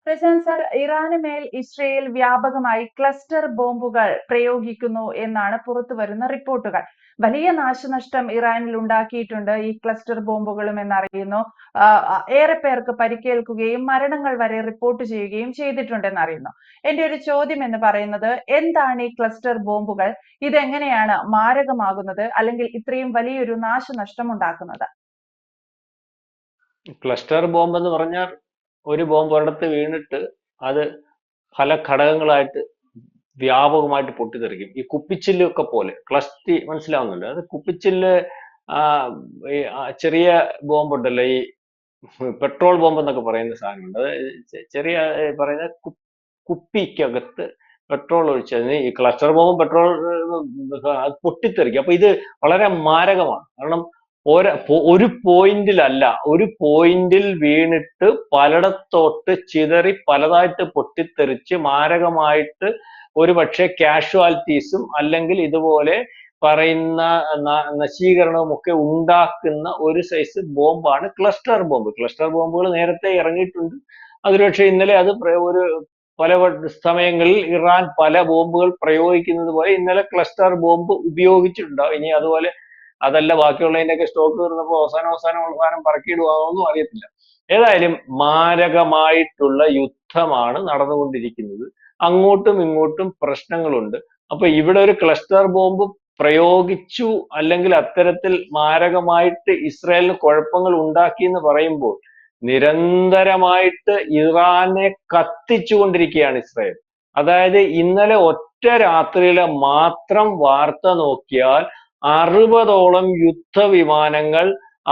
Prashant sir, ഇറാന് മേൽ Israel വ്യാപകമായി cluster ബോംബുകൾ പ്രയോഗിക്കുന്നു എന്നാണ് പുറത്തുവരുന്ന റിപ്പോർട്ടുകൾ. വലിയ നാശനഷ്ടം ഇറാനിൽ ഉണ്ടാക്കിയിട്ടുണ്ട് ഈ ക്ലസ്റ്റർ ബോംബുകളും എന്നറിയുന്നു. ഏറെ പേർക്ക് പരിക്കേൽക്കുകയും മരണങ്ങൾ വരെ റിപ്പോർട്ട് ചെയ്യുകയും ചെയ്തിട്ടുണ്ടെന്ന് അറിയുന്നു. എന്റെ ഒരു ചോദ്യം എന്ന് പറയുന്നത്, എന്താണ് ഈ ക്ലസ്റ്റർ ബോംബുകൾ? ഇതെങ്ങനെയാണ് മാരകമാകുന്നത്, അല്ലെങ്കിൽ ഇത്രയും വലിയൊരു നാശനഷ്ടം ഉണ്ടാക്കുന്നത്? ക്ലസ്റ്റർ ബോംബ് എന്ന് പറഞ്ഞാൽ ഒരു ബോംബ് ഒരിടത്ത് വീണിട്ട് അത് പല ഘടകങ്ങളായിട്ട് വ്യാപകമായിട്ട് പൊട്ടിത്തെറിക്കും. ഈ കുപ്പിച്ചില്ലൊക്കെ പോലെ ക്ലസ്റ്റി മനസ്സിലാവുന്നുണ്ട്. അത് കുപ്പിച്ചില്ല് ചെറിയ ബോംബ് ഉണ്ടല്ലോ, ഈ പെട്രോൾ ബോംബ് എന്നൊക്കെ പറയുന്ന സാധനമുണ്ട്. അത് ചെറിയ പറയുന്ന കുപ്പിക്കകത്ത് പെട്രോൾ ഒഴിച്ചതിന് ഈ ക്ലസ്റ്റർ ബോംബും പെട്രോൾ അത് പൊട്ടിത്തെറിക്കും. അപ്പൊ ഇത് വളരെ മാരകമാണ്. കാരണം ഒരു പോയിന്റിലല്ല, ഒരു പോയിന്റിൽ വീണിട്ട് പലയിടത്തോട്ട് ചിതറി പലതായിട്ട് പൊട്ടിത്തെറിച്ച് മാരകമായിട്ട് ഒരു പക്ഷേ കാഷ്വാലിറ്റീസും അല്ലെങ്കിൽ ഇതുപോലെ പറയുന്ന നശീകരണവും ഒക്കെ ഉണ്ടാക്കുന്ന ഒരു സൈസ് ബോംബാണ് ക്ലസ്റ്റർ ബോംബ്. ക്ലസ്റ്റർ ബോംബുകൾ നേരത്തെ ഇറങ്ങിയിട്ടുണ്ട്. അതിലൊരുപക്ഷെ ഇന്നലെ അത് ഒരു പല സമയങ്ങളിൽ ഇറാൻ പല ബോംബുകൾ പ്രയോഗിക്കുന്നത് പോലെ ഇന്നലെ ക്ലസ്റ്റർ ബോംബ് ഉപയോഗിച്ചിട്ടുണ്ടാവും. ഇനി അതുപോലെ അതല്ല ബാക്കിയുള്ളതിൻ്റെയൊക്കെ സ്റ്റോക്ക് തീർന്നപ്പോൾ അവസാനം പറക്കിയിടുവാന്നൊന്നും അറിയത്തില്ല. ഏതായാലും മാരകമായിട്ടുള്ള യുദ്ധമാണ് നടന്നുകൊണ്ടിരിക്കുന്നത്. അങ്ങോട്ടും ഇങ്ങോട്ടും പ്രശ്നങ്ങളുണ്ട്. അപ്പൊ ഇവിടെ ഒരു ക്ലസ്റ്റർ ബോംബ് പ്രയോഗിച്ചു അല്ലെങ്കിൽ അത്തരത്തിൽ മാരകമായിട്ട് ഇസ്രായേലിന് കുഴപ്പങ്ങൾ ഉണ്ടാക്കി എന്ന് പറയുമ്പോൾ നിരന്തരമായിട്ട് ഇറാനെ കത്തിച്ചുകൊണ്ടിരിക്കുകയാണ് ഇസ്രായേൽ. അതായത് ഇന്നലെ ഒറ്റ രാത്രിയിലെ മാത്രം വാർത്ത നോക്കിയാൽ 60ഓളം യുദ്ധവിമാനങ്ങൾ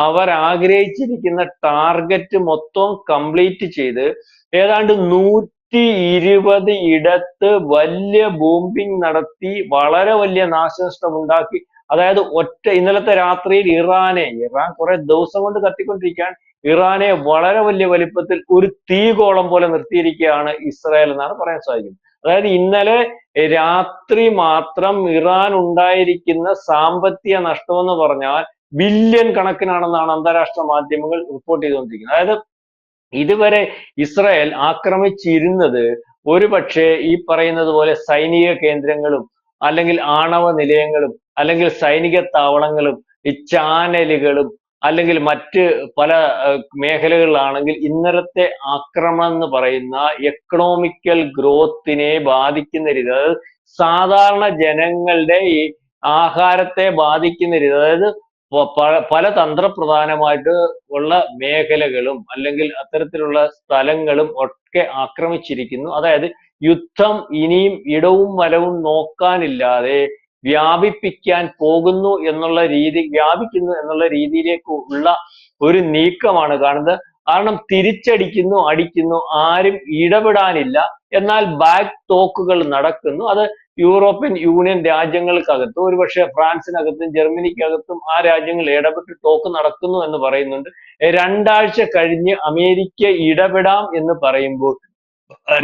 അവർ ആഗ്രഹിച്ചിരിക്കുന്ന ടാർഗറ്റ് മൊത്തം കംപ്ലീറ്റ് ചെയ്ത് ഏതാണ്ട് 120 ഇടത്ത് വലിയ ബോംബിംഗ് നടത്തി വളരെ വലിയ നാശനഷ്ടം ഉണ്ടാക്കി. അതായത് ഇന്നലത്തെ രാത്രിയിൽ ഇറാൻ കുറെ ദിവസം കൊണ്ട് കത്തിക്കൊണ്ടിരിക്കാൻ ഇറാനെ വളരെ വലിയ വലിപ്പത്തിൽ ഒരു തീഗോളം പോലെ നിർത്തിയിരിക്കുകയാണ് ഇസ്രായേൽ എന്നാണ് പറയാൻ സാധിക്കുന്നത്. അതായത് ഇന്നലെ രാത്രി മാത്രം ഇറാൻ ഉണ്ടായിരിക്കുന്ന സാമ്പത്തിക നഷ്ടം എന്ന് പറഞ്ഞാൽ ബില്യൺ കണക്കിനാണെന്നാണ് അന്താരാഷ്ട്ര മാധ്യമങ്ങൾ റിപ്പോർട്ട് ചെയ്തുകൊണ്ടിരിക്കുന്നത്. അതായത് ഇതുവരെ ഇസ്രായേൽ ആക്രമിച്ചിരുന്നത് ഒരു പക്ഷേ ഈ പറയുന്നത് പോലെ സൈനിക കേന്ദ്രങ്ങളും അല്ലെങ്കിൽ ആണവ നിലയങ്ങളും അല്ലെങ്കിൽ സൈനിക താവളങ്ങളും ഈ ചാനലുകളും അല്ലെങ്കിൽ മറ്റ് പല മേഖലകളിലാണെങ്കിൽ ഇന്നലത്തെ ആക്രമണം എന്ന് പറയുന്ന എക്കണോമിക്കൽ ഗ്രോത്തിനെ ബാധിക്കുന്ന രീതി, അതായത് സാധാരണ ജനങ്ങളുടെ ഈ ആഹാരത്തെ ബാധിക്കുന്ന രീതി, അതായത് പല തന്ത്രപ്രധാനമായിട്ട് ഉള്ള മേഖലകളും അല്ലെങ്കിൽ അത്തരത്തിലുള്ള സ്ഥലങ്ങളും ഒക്കെ ആക്രമിച്ചിരിക്കുന്നു. അതായത് യുദ്ധം ഇനിയും ഇടവും വലവും നോക്കാനില്ലാതെ വ്യാപിപ്പിക്കാൻ പോകുന്നു എന്നുള്ള വ്യാപിക്കുന്നു എന്നുള്ള രീതിയിലേക്ക് ഉള്ള ഒരു നീക്കമാണ് കാണുന്നത്. കാരണം അടിക്കുന്നു, ആരും ഇടപെടാനില്ല. എന്നാൽ ബാക്ക് ടോക്കുകൾ നടക്കുന്നു. അത് യൂറോപ്യൻ യൂണിയൻ രാജ്യങ്ങൾക്കകത്തും ഒരുപക്ഷെ ഫ്രാൻസിനകത്തും ജർമ്മനിക്കകത്തും ആ രാജ്യങ്ങൾ ഇടപെട്ട് ടോക്ക് നടക്കുന്നു എന്ന് പറയുന്നുണ്ട്. 2 ആഴ്ച കഴിഞ്ഞ് അമേരിക്ക ഇടപെടാം എന്ന് പറയുമ്പോൾ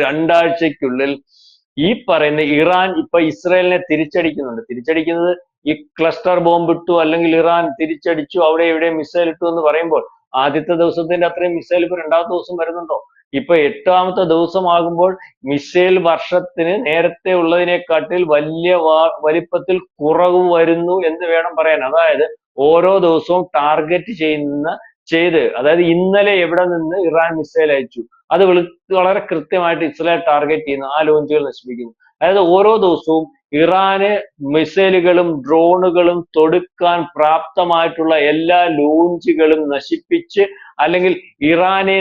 2 ആഴ്ചക്കുള്ളിൽ ഈ പറയുന്ന ഇറാൻ ഇപ്പൊ ഇസ്രായേലിനെ തിരിച്ചടിക്കുന്നത് ഈ ക്ലസ്റ്റർ ബോംബ് ഇട്ടു അല്ലെങ്കിൽ ഇറാൻ തിരിച്ചടിച്ചു, അവിടെ ഇവിടെ മിസൈൽ ഇട്ടു എന്ന് പറയുമ്പോൾ ആദ്യത്തെ ദിവസത്തിന്റെ അത്രയും മിസൈൽ ഇപ്പൊ 2ാമത്തെ ദിവസം വരുന്നുണ്ടോ? ഇപ്പൊ 8ാമത്തെ ദിവസമാകുമ്പോൾ മിസൈൽ വർഷത്തിന് നേരത്തെ ഉള്ളതിനെക്കാട്ടിൽ വലിയ വലിപ്പത്തിൽ കുറവ് വരുന്നു എന്ന് വേണം പറയാൻ. അതായത് ഓരോ ദിവസവും ടാർഗറ്റ് അതായത് ഇന്നലെ എവിടെ നിന്ന് ഇറാൻ മിസൈൽ അയച്ചു, അത് വളരെ കൃത്യമായിട്ട് ഇസ്രായേൽ ടാർഗറ്റ് ചെയ്യുന്നു, ആ ലോഞ്ചുകൾ നശിപ്പിക്കുന്നു. അതായത് ഓരോ ദിവസവും ഇറാന് മിസൈലുകളും ഡ്രോണുകളും തൊടുക്കാൻ പ്രാപ്തമായിട്ടുള്ള എല്ലാ ലോഞ്ചുകളും നശിപ്പിച്ച് അല്ലെങ്കിൽ ഇറാനെ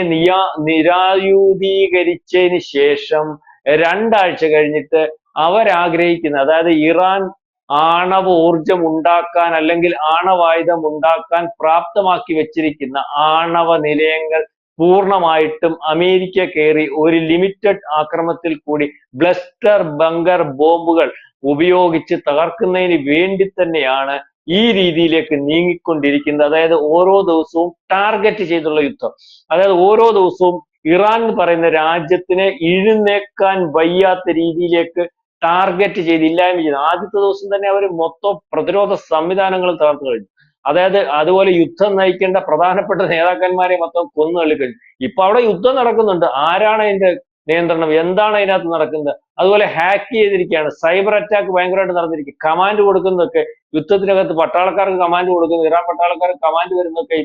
നിരായുധീകരിച്ചതിന് ശേഷം 2 ആഴ്ച കഴിഞ്ഞിട്ട് അവരാഗ്രഹിക്കുന്ന, അതായത് ഇറാൻ ആണവ ഊർജം ഉണ്ടാക്കാൻ അല്ലെങ്കിൽ ആണവായുധം ഉണ്ടാക്കാൻ പ്രാപ്തമാക്കി വെച്ചിരിക്കുന്ന ആണവ നിലയങ്ങൾ പൂർണ്ണമായിട്ടും അമേരിക്ക കയറി ഒരു ലിമിറ്റഡ് ആക്രമണത്തിൽ കൂടി ബ്ലസ്റ്റർ ബങ്കർ ബോംബുകൾ ഉപയോഗിച്ച് തകർക്കുന്നതിന് വേണ്ടി തന്നെയാണ് ഈ രീതിയിലേക്ക് നീങ്ങിക്കൊണ്ടിരിക്കുന്നത്. അതായത് ഓരോ ദിവസവും ടാർഗറ്റ് ചെയ്തുള്ള യുദ്ധം. അതായത് ഓരോ ദിവസവും ഇറാൻ എന്ന് പറയുന്ന രാജ്യത്തിനെ എഴുന്നേക്കാൻ വയ്യാത്ത രീതിയിലേക്ക് ടാർഗറ്റ് ചെയ്ത് ഇല്ലായ്മ ചെയ്യുന്നു. ആദ്യത്തെ ദിവസം തന്നെ അവർ മൊത്തം പ്രതിരോധ സംവിധാനങ്ങളും തകർത്തു കഴിഞ്ഞു. അതായത് അതുപോലെ യുദ്ധം നയിക്കേണ്ട പ്രധാനപ്പെട്ട നേതാക്കന്മാരെ മൊത്തം കൊന്നു തള്ളിക്കഴിഞ്ഞു. ഇപ്പൊ അവിടെ യുദ്ധം നടക്കുന്നുണ്ട്. ആരാണ് അതിന്റെ നിയന്ത്രണം, എന്താണ് അതിനകത്ത് നടക്കുന്നത്. അതുപോലെ ഹാക്ക് ചെയ്തിരിക്കുകയാണ്, സൈബർ അറ്റാക്ക് ഭയങ്കരമായിട്ട് നടന്നിരിക്കും. കമാൻഡ് കൊടുക്കുന്നതൊക്കെ യുദ്ധത്തിനകത്ത് പട്ടാളക്കാർക്ക് കമാൻഡ് കൊടുക്കുന്നത്, ഇറാൻ പട്ടാളക്കാർക്ക് കമാൻഡ് വരുന്നതൊക്കെ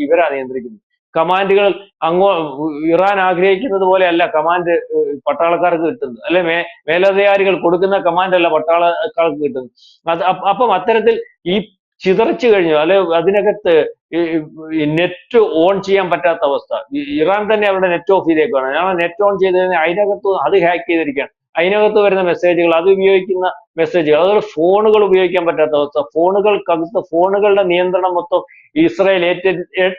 ഇവരാ നിയന്ത്രിക്കുന്നത്. കമാൻഡുകൾ ഇറാൻ ആഗ്രഹിക്കുന്നത് പോലെയല്ല കമാൻഡ് പട്ടാളക്കാർക്ക് കിട്ടുന്നത്, അല്ലെ മേലധികാരികൾ കൊടുക്കുന്ന കമാൻഡ് അല്ല പട്ടാളക്കാർക്ക് കിട്ടുന്നത്. അപ്പം അത്തരത്തിൽ ഈ ചിതറിച്ചു കഴിഞ്ഞു, അല്ലെ അതിനകത്ത് ഈ നെറ്റ് ഓൺ ചെയ്യാൻ പറ്റാത്ത അവസ്ഥ. ഇറാൻ തന്നെ അവരുടെ നെറ്റ് ഓഫ് ചെയ്തേക്കാണ്. ഞാൻ നെറ്റ് ഓൺ ചെയ്ത് കഴിഞ്ഞാൽ അതിനകത്ത് അത് ഹാക്ക് ചെയ്തിരിക്കുകയാണ്. അതിനകത്ത് വരുന്ന മെസ്സേജുകൾ, അത് ഉപയോഗിക്കുന്ന മെസ്സേജുകൾ, അതുപോലെ ഫോണുകൾ ഉപയോഗിക്കാൻ പറ്റാത്ത അവസ്ഥ. ഫോണുകളുടെ നിയന്ത്രണം മൊത്തം ഇസ്രായേൽ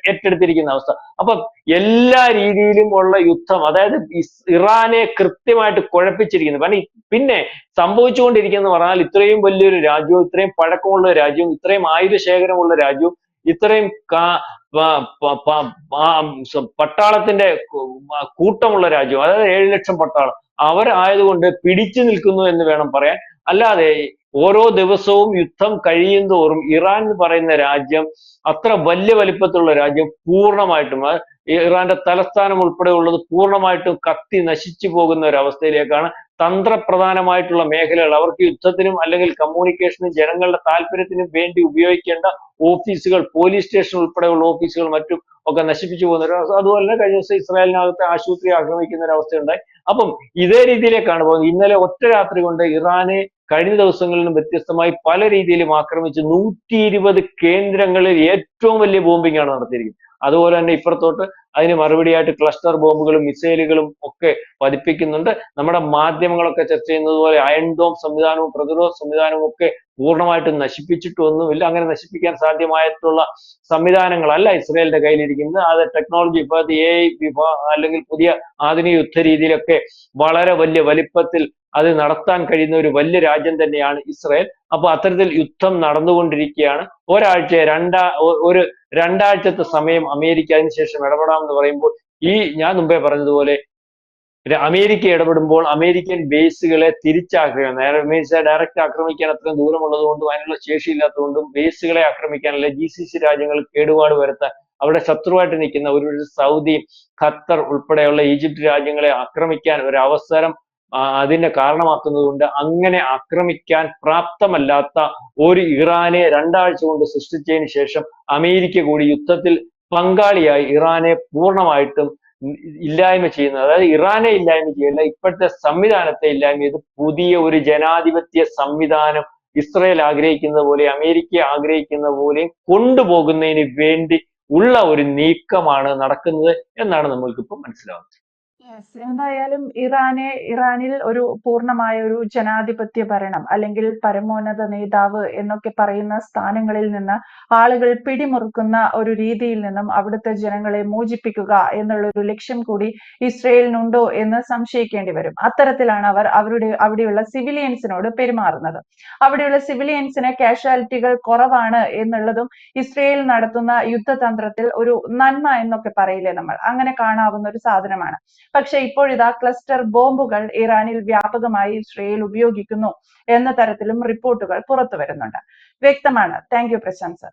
ഏറ്റെടുത്തിരിക്കുന്ന അവസ്ഥ. അപ്പൊ എല്ലാ രീതിയിലും ഉള്ള യുദ്ധം, അതായത് ഇറാനെ കൃത്യമായിട്ട് കുഴപ്പിച്ചിരിക്കുന്നു. കാരണം പിന്നെ സംഭവിച്ചുകൊണ്ടിരിക്കുന്ന പറഞ്ഞാൽ ഇത്രയും വലിയൊരു രാജ്യവും, ഇത്രയും പഴക്കമുള്ള രാജ്യവും, ഇത്രയും ആയുധശേഖരമുള്ള രാജ്യവും, ഇത്രയും പട്ടാളത്തിന്റെ കൂട്ടമുള്ള രാജ്യം, അതായത് 7 ലക്ഷം പട്ടാളം, അവരായതുകൊണ്ട് പിടിച്ചു നിൽക്കുന്നു എന്ന് വേണം പറയാൻ. അല്ലാതെ ഓരോ ദിവസവും യുദ്ധം കഴിയുന്തോറും ഇറാൻ എന്ന് പറയുന്ന രാജ്യം, അത്ര വലിയ വലിപ്പത്തിലുള്ള രാജ്യം, പൂർണ്ണമായിട്ടും ഇറാന്റെ തലസ്ഥാനം ഉൾപ്പെടെ ഉള്ളത് പൂർണ്ണമായിട്ടും കത്തി നശിച്ചു പോകുന്ന ഒരു അവസ്ഥയിലേക്കാണ്. തന്ത്രപ്രധാനമായിട്ടുള്ള മേഖലകൾ, അവർക്ക് യുദ്ധത്തിനും അല്ലെങ്കിൽ കമ്മ്യൂണിക്കേഷനും ജനങ്ങളുടെ താല്പര്യത്തിനും വേണ്ടി ഉപയോഗിക്കേണ്ട ഓഫീസുകൾ, പോലീസ് സ്റ്റേഷൻ ഉൾപ്പെടെയുള്ള ഓഫീസുകൾ മറ്റും ഒക്കെ നശിപ്പിച്ചു പോകുന്ന ഒരു അവസ്ഥ. അതുപോലെ തന്നെ കഴിഞ്ഞ ദിവസം ഇസ്രായേലിനകത്തെ ആശുപത്രി ആക്രമിക്കുന്ന ഒരു അവസ്ഥയുണ്ടായി. അപ്പം ഇതേ രീതിയിലേക്കാണ് പോകുന്നത്. ഇന്നലെ ഒറ്റ രാത്രി കൊണ്ട് ഇറാനെ കഴിഞ്ഞ ദിവസങ്ങളിൽ നിന്നും വ്യത്യസ്തമായി പല രീതിയിലും ആക്രമിച്ച് 120 കേന്ദ്രങ്ങളിൽ ഏറ്റവും വലിയ ബോംബിംഗ് ആണ് നടത്തിയിരിക്കുന്നത്. അതുപോലെ തന്നെ ഇപ്പുറത്തോട്ട് അതിന് മറുപടിയായിട്ട് ക്ലസ്റ്റർ ബോംബുകളും മിസൈലുകളും ഒക്കെ പതിപ്പിക്കുന്നുണ്ട്. നമ്മുടെ മാധ്യമങ്ങളൊക്കെ ചർച്ച ചെയ്യുന്നത് പോലെ അയൺ ഡോം സംവിധാനവും പ്രതിരോധ സംവിധാനവും ഒക്കെ പൂർണ്ണമായിട്ടും നശിപ്പിച്ചിട്ടൊന്നുമില്ല. അങ്ങനെ നശിപ്പിക്കാൻ സാധ്യമായിട്ടുള്ള സംവിധാനങ്ങളല്ല ഇസ്രായേലിന്റെ കയ്യിലിരിക്കുന്നത്. അത് ടെക്നോളജി, ഇപ്പൊ അത് AI അല്ലെങ്കിൽ പുതിയ ആധുനിക യുദ്ധ രീതിയിലൊക്കെ വളരെ വലിയ വലിപ്പത്തിൽ അത് നടത്താൻ കഴിയുന്ന ഒരു വലിയ രാജ്യം തന്നെയാണ് ഇസ്രായേൽ. അപ്പൊ അത്തരത്തിൽ യുദ്ധം നടന്നുകൊണ്ടിരിക്കുകയാണ്. ഒരു രണ്ടാഴ്ചത്തെ സമയം അമേരിക്ക അതിനുശേഷം ഇടപെടാമെന്ന് പറയുമ്പോൾ, ഞാൻ മുമ്പേ പറഞ്ഞതുപോലെ അമേരിക്ക ഇടപെടുമ്പോൾ അമേരിക്കൻ ബേസുകളെ അമേരിക്ക ഡയറക്റ്റ് ആക്രമിക്കാൻ അത്രയും ദൂരമുള്ളത് കൊണ്ടും അതിനുള്ള ശേഷിയില്ലാത്തതുകൊണ്ടും ബേസുകളെ ആക്രമിക്കാൻ, അല്ലെ GCC രാജ്യങ്ങൾ കേടുപാട് വരുത്താൻ, അവിടെ ശത്രുവായിട്ട് നിൽക്കുന്ന ഒരു സൗദി, ഖത്തർ ഉൾപ്പെടെയുള്ള ഈജിപ്ത് രാജ്യങ്ങളെ ആക്രമിക്കാൻ ഒരു അവസരം അതിനെ കാരണമാക്കുന്നത് കൊണ്ട്, അങ്ങനെ ആക്രമിക്കാൻ പ്രാപ്തമല്ലാത്ത ഒരു ഇറാനെ 2 ആഴ്ച കൊണ്ട് സൃഷ്ടിച്ചതിന് ശേഷം അമേരിക്ക കൂടി യുദ്ധത്തിൽ പങ്കാളിയായി ഇറാനെ പൂർണ്ണമായിട്ടും ഇല്ലായ്മ ചെയ്യുന്നത്. അതായത് ഇറാനെ ഇല്ലായ്മ ചെയ്യല്ല, ഇപ്പോഴത്തെ സംവിധാനത്തെ ഇല്ലായ്മ ചെയ്ത് പുതിയ ഒരു ജനാധിപത്യ സംവിധാനം ഇസ്രായേൽ ആഗ്രഹിക്കുന്ന പോലെ, അമേരിക്ക ആഗ്രഹിക്കുന്ന പോലെ കൊണ്ടുപോകുന്നതിന് വേണ്ടി ഉള്ള ഒരു നീക്കമാണ് നടക്കുന്നത് എന്നാണ് നമ്മൾക്കിപ്പോൾ മനസ്സിലാവുന്നത്. എന്തായാലും ഇറാനിൽ ഒരു പൂർണ്ണമായ ഒരു ജനാധിപത്യ ഭരണം, അല്ലെങ്കിൽ പരമോന്നത നേതാവ് എന്നൊക്കെ പറയുന്ന സ്ഥാനങ്ങളിൽ നിന്ന് ആളുകൾ പിടിമുറുക്കുന്ന ഒരു രീതിയിൽ നിന്നും അവിടുത്തെ ജനങ്ങളെ മോചിപ്പിക്കുക എന്നുള്ള ഒരു ലക്ഷ്യം കൂടി ഇസ്രയേലിനുണ്ടോ എന്ന് സംശയിക്കേണ്ടി വരും. അത്തരത്തിലാണ് അവർ അവിടെയുള്ള സിവിലിയൻസിനോട് പെരുമാറുന്നത്. അവിടെയുള്ള സിവിലിയൻസിന് കാഷ്വാലിറ്റികൾ കുറവാണ് എന്നുള്ളതും ഇസ്രയേൽ നടത്തുന്ന യുദ്ധതന്ത്രത്തിൽ ഒരു നന്മ എന്നൊക്കെ പറയില്ലേ നമ്മൾ, അങ്ങനെ കാണാവുന്ന ഒരു സാധനമാണ്. പക്ഷെ ഇപ്പോഴിതാ ക്ലസ്റ്റർ ബോംബുകൾ ഇറാനിൽ വ്യാപകമായി ഇസ്രയേൽ ഉപയോഗിക്കുന്നു എന്ന തരത്തിലും റിപ്പോർട്ടുകൾ പുറത്തു വരുന്നുണ്ട്. വ്യക്തമാണ്. Thank you Prashant sir.